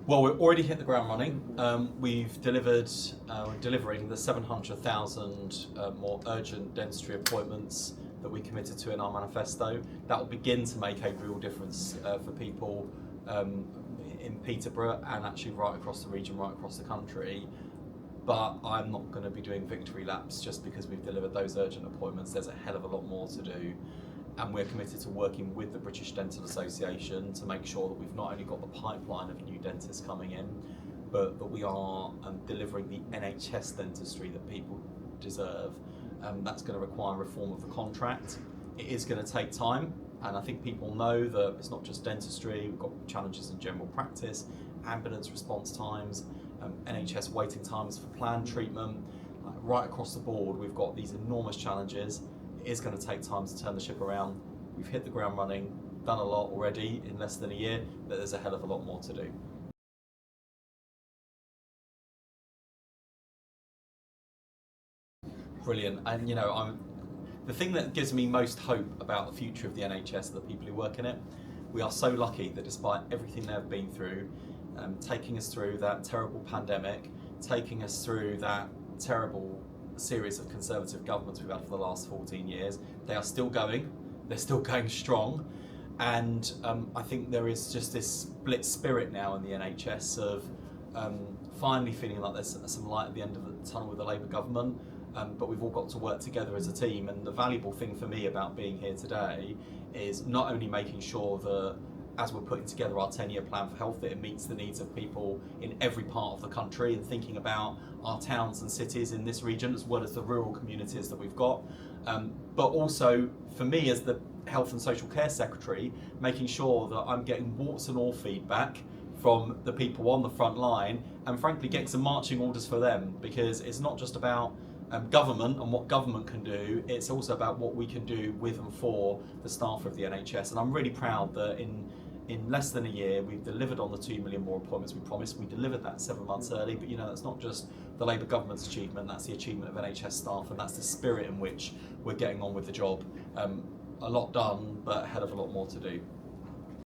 Well, we've already hit the ground running. We've delivered, we're delivering the 700,000 more urgent dentistry appointments that we committed to in our manifesto. That will begin to make a real difference for people in Peterborough and actually right across the region, right across the country. But I'm not going to be doing victory laps just because we've delivered those urgent appointments. There's a hell of a lot more to do. And we're committed to working with the British Dental Association to make sure that we've not only got the pipeline of new dentists coming in, but that we are delivering the NHS dentistry that people deserve. That's going to require reform of the contract. It is going to take time, and I think people know that it's not just dentistry. We've got challenges in general practice, ambulance response times, NHS waiting times for planned treatment. Right across the board, we've got these enormous challenges. It is going to take time to turn the ship around. We've hit the ground running, done a lot already in less than a year, but there's a hell of a lot more to do. Brilliant. And the thing that gives me most hope about the future of the NHS are the people who work in it. We are so lucky that despite everything they've been through, taking us through that terrible pandemic, taking us through that terrible series of Conservative governments we've had for the last 14 years, they are still going, they're still going strong, and I think there is just this split spirit now in the NHS of finally feeling like there's some light at the end of the tunnel with the Labour government, but we've all got to work together as a team. And the valuable thing for me about being here today is not only making sure that as we're putting together our 10-year plan for health, that it meets the needs of people in every part of the country, and thinking about our towns and cities in this region as well as the rural communities that we've got. But also for me as the Health and Social Care Secretary, making sure that I'm getting warts and all feedback from the people on the front line, and frankly getting some marching orders for them, because it's not just about government and what government can do, it's also about what we can do with and for the staff of the NHS. And I'm really proud that in less than a year we've delivered on the 2 million more appointments we promised. We delivered that 7 months early, but that's not just the Labour government's achievement, that's the achievement of NHS staff, and that's the spirit in which we're getting on with the job. A lot done, but a hell of a lot more to do.